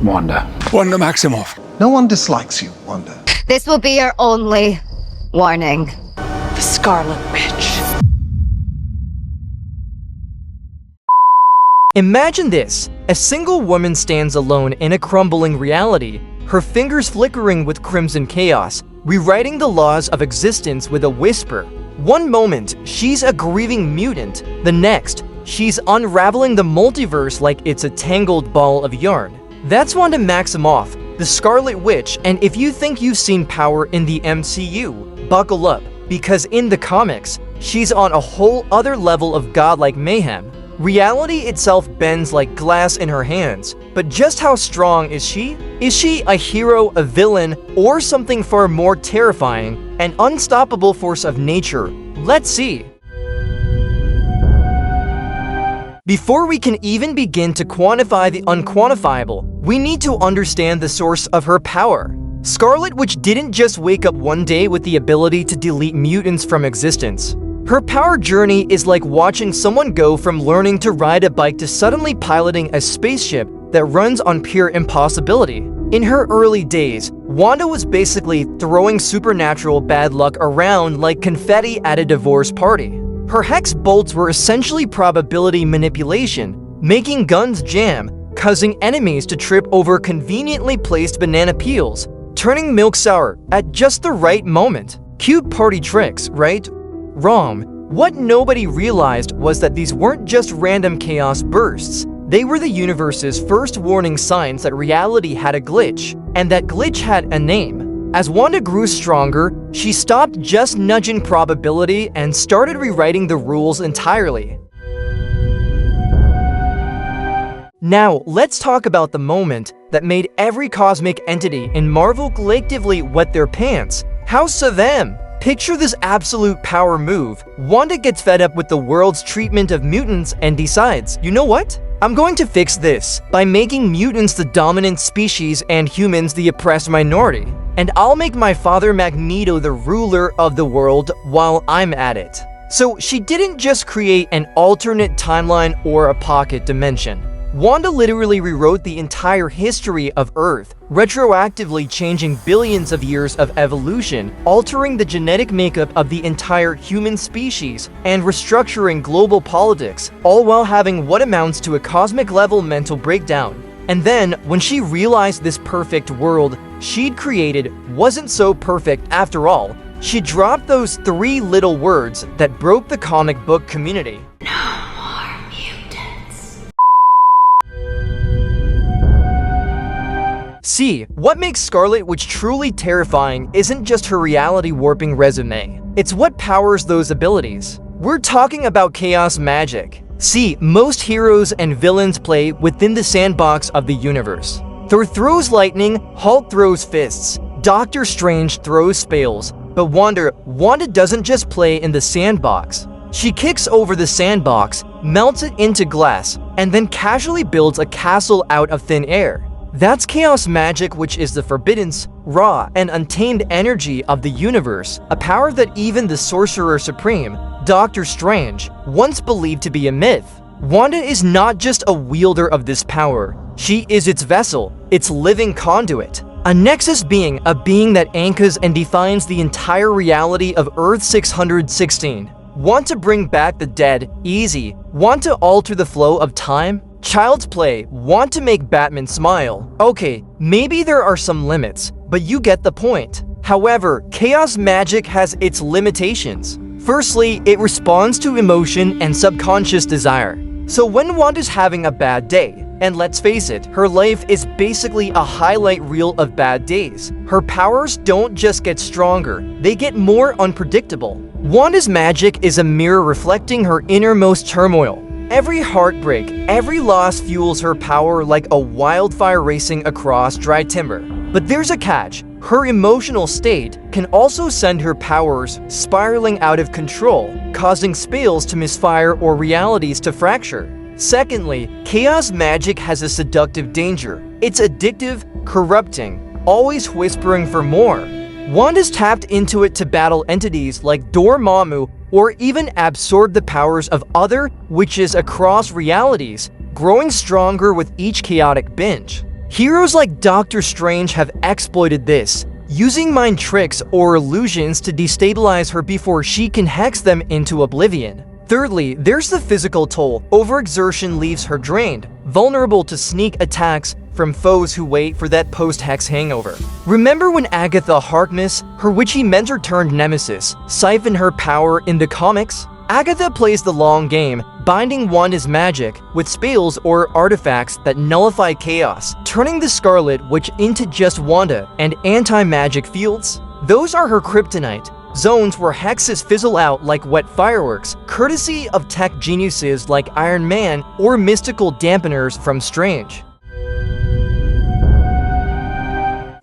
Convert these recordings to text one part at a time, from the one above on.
Wanda. Wanda Maximoff. No one dislikes you, Wanda. This will be your only warning. The Scarlet Witch. Imagine this. A single woman stands alone in a crumbling reality, her fingers flickering with crimson chaos, rewriting the laws of existence with a whisper. One moment, she's a grieving mutant. The next, she's unraveling the multiverse like it's a tangled ball of yarn. That's Wanda Maximoff, the Scarlet Witch, and if you think you've seen power in the MCU, buckle up, because in the comics, she's on a whole other level of godlike mayhem. Reality itself bends like glass in her hands, but just how strong is she? Is she a hero, a villain, or something far more terrifying, an unstoppable force of nature? Let's see. Before we can even begin to quantify the unquantifiable, we need to understand the source of her power. Scarlet Witch didn't just wake up one day with the ability to delete mutants from existence. Her power journey is like watching someone go from learning to ride a bike to suddenly piloting a spaceship that runs on pure impossibility. In her early days, Wanda was basically throwing supernatural bad luck around like confetti at a divorce party. Her hex bolts were essentially probability manipulation, making guns jam, causing enemies to trip over conveniently placed banana peels, turning milk sour at just the right moment. Cute party tricks, right? Wrong. What nobody realized was that these weren't just random chaos bursts. They were the universe's first warning signs that reality had a glitch, and that glitch had a name. As Wanda grew stronger, she stopped just nudging probability and started rewriting the rules entirely. Now, let's talk about the moment that made every cosmic entity in Marvel collectively wet their pants. House of M. Picture this absolute power move. Wanda gets fed up with the world's treatment of mutants and decides, you know what? I'm going to fix this by making mutants the dominant species and humans the oppressed minority. And I'll make my father Magneto the ruler of the world while I'm at it. So she didn't just create an alternate timeline or a pocket dimension. Wanda literally rewrote the entire history of Earth, retroactively changing billions of years of evolution, altering the genetic makeup of the entire human species, and restructuring global politics, all while having what amounts to a cosmic-level mental breakdown. And then, when she realized this perfect world she'd created wasn't so perfect after all, she dropped those 3 little words that broke the comic book community. See, what makes Scarlet Witch truly terrifying isn't just her reality-warping resume. It's what powers those abilities. We're talking about chaos magic. See, most heroes and villains play within the sandbox of the universe. Thor throws lightning, Hulk throws fists, Doctor Strange throws spells, but Wanda doesn't just play in the sandbox. She kicks over the sandbox, melts it into glass, and then casually builds a castle out of thin air. That's chaos magic, which is the forbidden, raw, and untamed energy of the universe, a power that even the Sorcerer Supreme, Doctor Strange, once believed to be a myth. Wanda is not just a wielder of this power, she is its vessel, its living conduit. A nexus being, a being that anchors and defines the entire reality of Earth 616. Want to bring back the dead? Easy. Want to alter the flow of time? Child's play. Want to make Batman smile? Okay, maybe there are some limits, but you get the point. However, chaos magic has its limitations. Firstly, it responds to emotion and subconscious desire. So when Wanda's having a bad day, and let's face it, her life is basically a highlight reel of bad days, her powers don't just get stronger, they get more unpredictable. Wanda's magic is a mirror reflecting her innermost turmoil. Every heartbreak, every loss fuels her power like a wildfire racing across dry timber. But there's a catch. Her emotional state can also send her powers spiraling out of control, causing spells to misfire or realities to fracture. Secondly, chaos magic has a seductive danger. It's addictive, corrupting, always whispering for more. Wanda's tapped into it to battle entities like Dormammu or even absorb the powers of other witches across realities, growing stronger with each chaotic binge. Heroes like Doctor Strange have exploited this, using mind tricks or illusions to destabilize her before she can hex them into oblivion. Thirdly, there's the physical toll. Overexertion leaves her drained, vulnerable to sneak attacks from foes who wait for that post-hex hangover. Remember when Agatha Harkness, her witchy mentor turned nemesis, siphoned her power in the comics? Agatha plays the long game, binding Wanda's magic with spells or artifacts that nullify chaos, turning the Scarlet Witch into just Wanda and anti-magic fields. Those are her kryptonite, zones where hexes fizzle out like wet fireworks, courtesy of tech geniuses like Iron Man or mystical dampeners from Strange.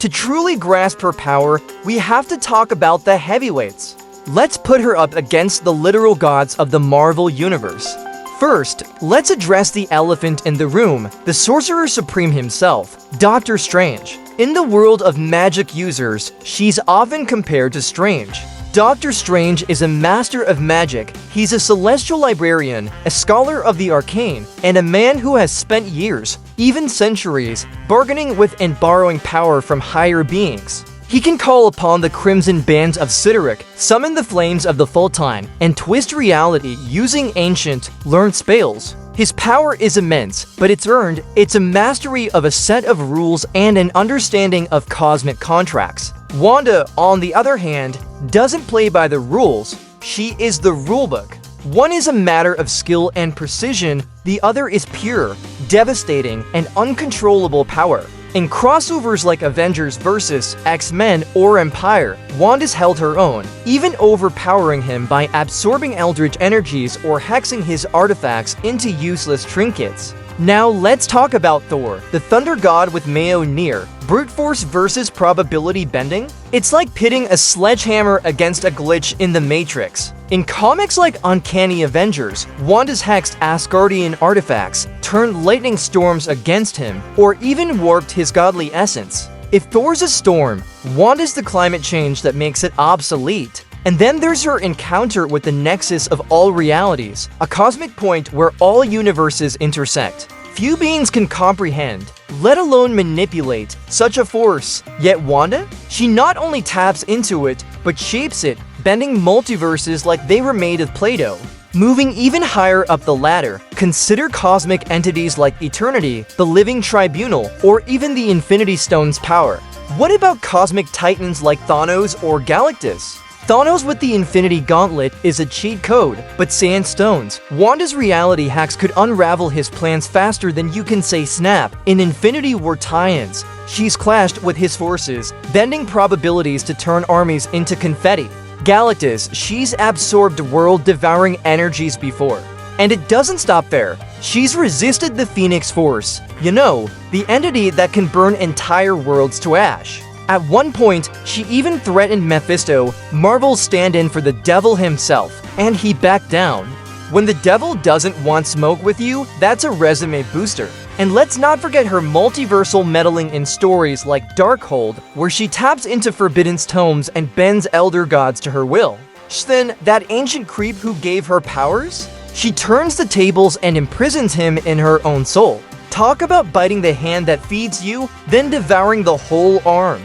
To truly grasp her power, we have to talk about the heavyweights. Let's put her up against the literal gods of the Marvel Universe. First, let's address the elephant in the room, the Sorcerer Supreme himself, Doctor Strange. In the world of magic users, she's often compared to Strange. Doctor Strange is a master of magic. He's a celestial librarian, a scholar of the arcane, and a man who has spent years, even centuries, bargaining with and borrowing power from higher beings. He can call upon the crimson bands of Cyttoric, summon the flames of the Fultine, and twist reality using ancient, learned spells. His power is immense, but it's earned. It's a mastery of a set of rules and an understanding of cosmic contracts. Wanda, on the other hand, doesn't play by the rules. She is the rulebook. One is a matter of skill and precision, the other is pure, devastating, and uncontrollable power. In crossovers like Avengers vs. X-Men or Empire, Wanda's held her own, even overpowering him by absorbing eldritch energies or hexing his artifacts into useless trinkets. Now let's talk about Thor, the thunder god with Mjolnir. Brute force versus probability bending? It's like pitting a sledgehammer against a glitch in the Matrix. In comics like Uncanny Avengers, Wanda's hexed Asgardian artifacts turned lightning storms against him, or even warped his godly essence. If Thor's a storm, Wanda's the climate change that makes it obsolete. And then there's her encounter with the nexus of all realities, a cosmic point where all universes intersect. Few beings can comprehend, let alone manipulate, such a force. Yet Wanda? She not only taps into it, but shapes it, bending multiverses like they were made of Play-Doh. Moving even higher up the ladder, consider cosmic entities like Eternity, the Living Tribunal, or even the Infinity Stone's power. What about cosmic titans like Thanos or Galactus? Thanos with the Infinity Gauntlet is a cheat code, but Sandstones, Wanda's reality hacks could unravel his plans faster than you can say snap. In Infinity War tie-ins, she's clashed with his forces, bending probabilities to turn armies into confetti. Galactus, she's absorbed world-devouring energies before. And it doesn't stop there. She's resisted the Phoenix Force, you know, the entity that can burn entire worlds to ash. At one point, she even threatened Mephisto, Marvel's stand-in for the devil himself, and he backed down. When the devil doesn't want smoke with you, that's a resume booster. And let's not forget her multiversal meddling in stories like Darkhold, where she taps into Forbidden's tomes and bends elder gods to her will. Then, that ancient creep who gave her powers? She turns the tables and imprisons him in her own soul. Talk about biting the hand that feeds you, then devouring the whole arm.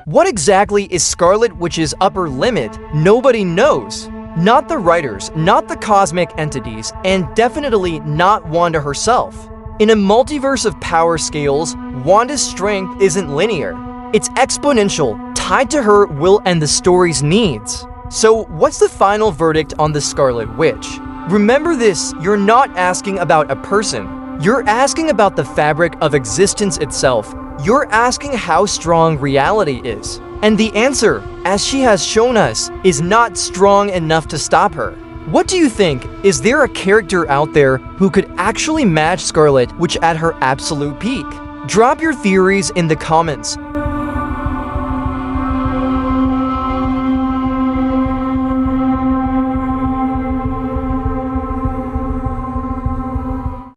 What exactly is Scarlet Witch's upper limit? Nobody knows. Not the writers, not the cosmic entities, and definitely not Wanda herself. In a multiverse of power scales, Wanda's strength isn't linear. It's exponential, tied to her will and the story's needs. So what's the final verdict on the Scarlet Witch? Remember this, you're not asking about a person. You're asking about the fabric of existence itself. You're asking how strong reality is. And the answer, as she has shown us, is not strong enough to stop her. What do you think? Is there a character out there who could actually match Scarlet Witch at her absolute peak? Drop your theories in the comments.